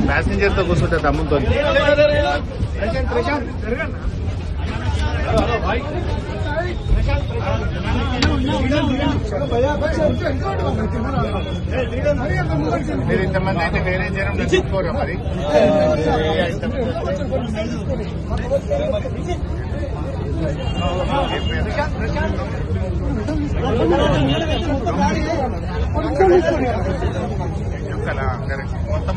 Passenger తో కూర్చుంటే దమ్ముతో మీరు ఇంతమంది అయితే వేరే జనం తెచ్చుకోరా మరి మొత్తం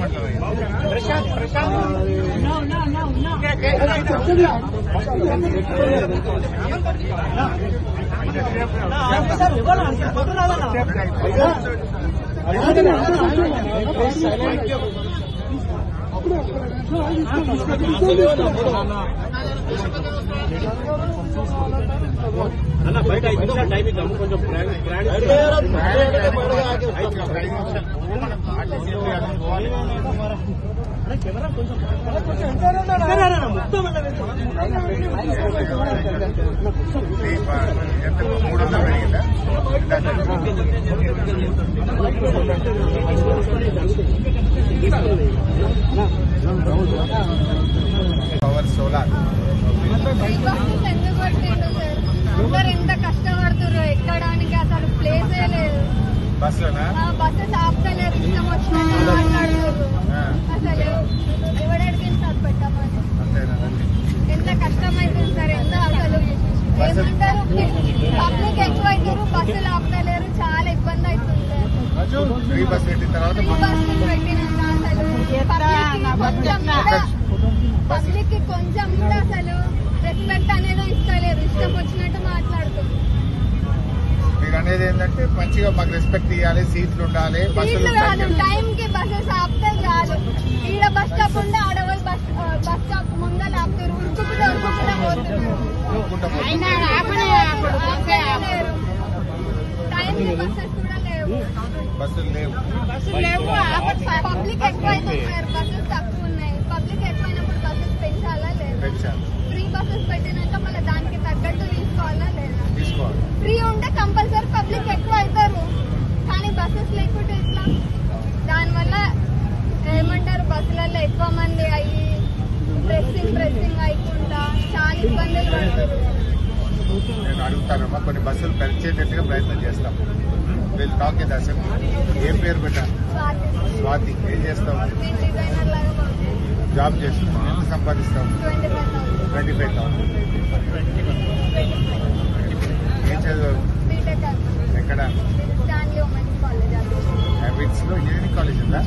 అన్న బయట 5 నిమిషాలు టైం ఇద్దాము కొంచెం పవర్ సోలార్ అందరు ఎంత కష్టపడుతున్నారు ఎక్కడానికి అసలు ప్లేసే లేదు బస్సెస్ ఆపుతలేరు ఇష్టం వచ్చినట్టు మాట్లాడుతున్నారు అసలు ఎవరికి పెట్టమని ఎంత కష్టమైతుంది సార్ ఎంత అసలు ఏమంటారు పబ్లిక్ ఎక్కువ అవుతారు బస్సులు ఆపుతలేరు చాలా ఇబ్బంది అవుతుంది పెట్టినాక అసలు పబ్లిక్ కి కొంచెం కూడా అసలు రెస్పెక్ట్ అనేది ఇస్తలేరు ఇష్టం వచ్చినట్టు మాట్లాడుతున్నారు మీరు అనేది ఏంటంటే మంచిగా మాకు రెస్పెక్ట్ ఇవ్వాలి సీట్లు ఉండాలి సీట్లు కాదు టైం కి బస్సెస్ ఆపితే చాలు ఈడ బస్ స్టాప్ ఉంటే ఆడవాళ్ళు బస్ స్టాప్ ముందర ఆపుతారు ఉరుకుకుంటూ టైం కి బస్సెస్ కూడా లేవు బస్సులు లేవు పబ్లిక్ ఎక్కువ అవుతుంది సార్ బస్సెస్ తక్కువ ఉన్నాయి పబ్లిక్ ఎక్కువైనప్పుడు బస్సెస్ పెంచాలా లేదా ఫ్రీ బస్సెస్ పెట్టినాక మళ్ళీ దానికి తగ్గట్టు తీసుకోవాలా లేదా ఫ్రీ ఉంటే కంపల్సరీ పబ్లిక్ ఎక్కువ అవుతారు కానీ బస్సెస్ లేకుంటే ఇట్లా దానివల్ల ఏమంటారు బస్సులలో ఎక్కువ మంది అయ్యి ప్రెస్సింగ్ అయ్యకుండా చాలా ఇబ్బందులు పడుతుంది నేను అడుగుతానమ్మా కొన్ని బస్సులు పెంచేటట్టుగా ప్రయత్నం చేస్తాం వీళ్ళు టాక్ ఇన్ అసెంబ్లీ ఏం పేరు పెట్టాను స్వాతి ఏం చేస్తావు జాబ్ చేస్తున్నావు ఎంత సంపాదిస్తావు 25,000 ఏం చదువు ఎక్కడ హ్యాబిట్స్ లో ఇంజనీరింగ్ కాలేజ్ ఉందా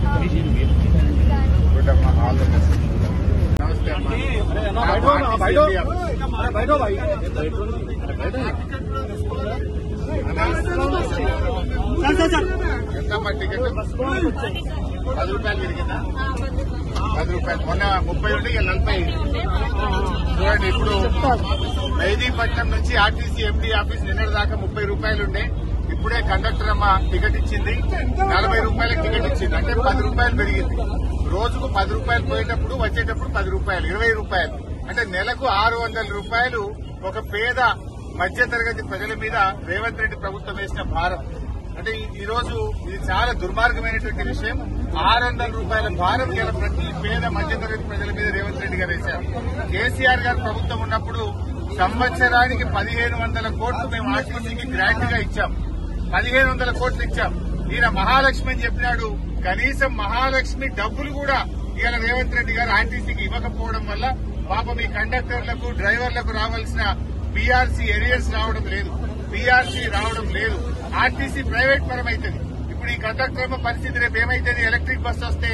గుడ్ అమ్మా ఆల్ ద బెస్ట్ నమస్తే అమ్మా ఎంతమ్మా టికెట్ 10 రూపాయలు పెరిగిందా 10 రూపాయలు మొన్న 30 ఉంటే 40 చూడండి ఇప్పుడు మెహదీపట్నం నుంచి ఆర్టీసీ ఎండీ ఆఫీస్ నిన్నటి దాకా 30 రూపాయలు ఉండే ఇప్పుడే కండక్టర్ అమ్మ టికెట్ ఇచ్చింది 40 రూపాయలకు టికెట్ ఇచ్చింది అంటే 10 రూపాయలు పెరిగింది రోజుకు 10 రూపాయలు పోయేటప్పుడు వచ్చేటప్పుడు 10 రూపాయలు 20 రూపాయలు అంటే నెలకు 600 రూపాయలు ఒక పేద మధ్యతరగతి ప్రజల మీద రేవంత్ రెడ్డి ప్రభుత్వం వేసిన భారం అంటే ఈ రోజు ఇది చాలా దుర్మార్గమైనటువంటి విషయం 600 రూపాయల భారం గల ప్రతి పేద మధ్యతరగతి ప్రజల మీద రేవంత్ రెడ్డి గారు వేశారు కేసీఆర్ గారు ప్రభుత్వం ఉన్నప్పుడు సంవత్సరానికి 1,500 కోట్లు మేము ఆర్టీసీకి గ్రాంట్ గా ఇచ్చాం 1,500 కోట్లు ఇచ్చాం ఈయన మహాలక్ష్మి అని చెప్పినాడు కనీసం మహాలక్ష్మి డబ్బులు కూడా ఇవాళ రేవంత్ రెడ్డి గారు ఆర్టీసీకి ఇవ్వకపోవడం వల్ల పాపం ఈ కండక్టర్లకు డ్రైవర్లకు రావాల్సిన పీఆర్సీ ఎరియర్స్ రావడం లేదు పీఆర్సీ రావడం లేదు ఆర్టీసీ ప్రైవేట్ పరం అవుతుంది ఇప్పుడు ఈ కండక్టర్ పరిస్థితి రేపు ఏమైతుంది ఎలక్ట్రిక్ బస్ వస్తే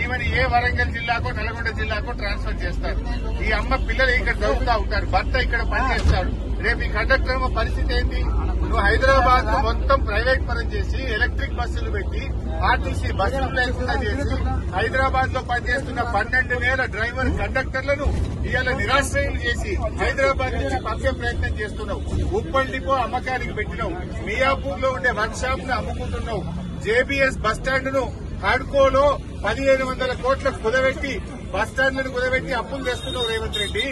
ఈమెను ఏ వరంగల్ జిల్లాకో నల్గొండ జిల్లాకో ట్రాన్స్ఫర్ చేస్తారు ఈ అమ్మ పిల్లలు ఇక్కడ చదువుతా ఉంటారు భర్త ఇక్కడ పనిచేస్తాడు రేపు ఈ కండక్టర్ పరిస్థితి ఏంటి నువ్వు హైదరాబాద్ ను మొత్తం ప్రైవేట్ పరం చేసి ఎలక్ట్రిక్ బస్సులు పెట్టి ఆర్టీసీ బస్సులు లేకుండా చేసి హైదరాబాద్ లో పనిచేస్తున్న 12,000 డ్రైవర్ కండక్టర్లను ఇవాళ నిరాశ్రయులు చేసి హైదరాబాద్ నుంచి పంపే ప్రయత్నం చేస్తున్నావు ఉప్పల్ డిపో అమ్మకానికి పెట్టినావు మియాపూర్ లో ఉండే వర్క్ షాప్ ను అమ్ముకుంటున్నావు జేబీఎస్ బస్టాండ్ ను హడ్కోలో 1,500 కోట్లకు కుదబెట్టి బస్టాండ్లను కుదబెట్టి అప్పులు చేస్తున్నావు రేవంత్ రెడ్డి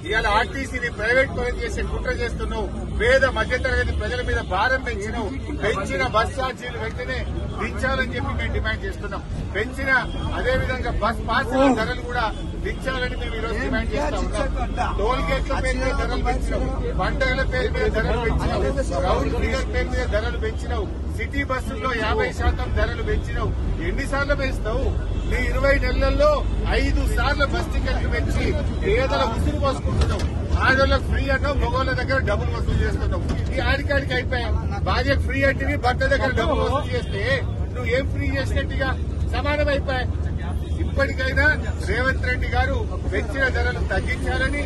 ఇవాళ ఆర్టీసీని ప్రైవేట్ పరం చేసే కుట్ర చేస్తున్నావు పేద మధ్యతరగతి ప్రజల మీద భారం పెంచినావు. పెంచిన బస్ ఛార్జీలు వెంటనే దించాలని చెప్పి మేము డిమాండ్ చేస్తున్నాం. పెంచిన అదేవిధంగా బస్ పాసుల ధరలు కూడా దించాలని మేము ఈ రోజు డిమాండ్ చేస్తా ఉన్నాం. టోల్ గేట్ల పేరు మీద ధరలు పెంచినావు, పండుగల పేరు మీద ధరలు పెంచినావు, రౌండ్ ఫిగర్ పేరు మీద ధరలు పెంచినావు, సిటీ బస్సుల్లో 50% ధరలు పెంచినావు. ఎన్నిసార్లు పెంచుతావు? నీ 20 నెలల్లో 5 సార్లు బస్ టికెట్లు పెంచి పేదల ఉసురు పోసుకుంటున్నావు. ఆడోళ్ళకి ఫ్రీ అంటావు, మగోళ్ళ దగ్గర డబ్బులు వసూలు చేస్తున్నావు. ఈ ఆడికాడికి అయిపోయా. భార్యకు ఫ్రీ అంటే భర్త దగ్గర డబ్బులు వసూలు చేస్తే నువ్వు ఏం ఫ్రీ చేసినట్టుగా సమానం అయిపోయా. ఇప్పటికైనా రేవంత్ రెడ్డి గారు పెంచిన ధరలు తగ్గించాలని,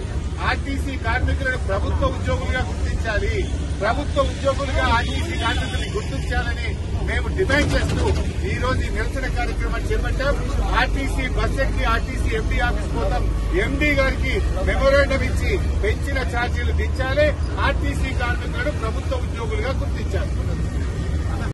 ఆర్టీసీ కార్మికులను ప్రభుత్వ ఉద్యోగులుగా గుర్తించాలి, ప్రభుత్వ ఉద్యోగులుగా ఆర్టీసీ కార్మికులను గుర్తించాలని మేము డిమాండ్ చేస్తూ ఈ రోజు ఈ నిరసన కార్యక్రమాన్ని చేపట్టాం. ఆర్టీసీ బస్ ఎక్కి ఆర్టీసీ ఎండీ ఆఫీస్ కోసం ఎండీ గారికి మెమోరాండం ఇచ్చి పెంచిన ఛార్జీలు దించాలి, ఆర్టీసీ కార్మికులను ప్రభుత్వ ఉద్యోగులుగా గుర్తించాలి.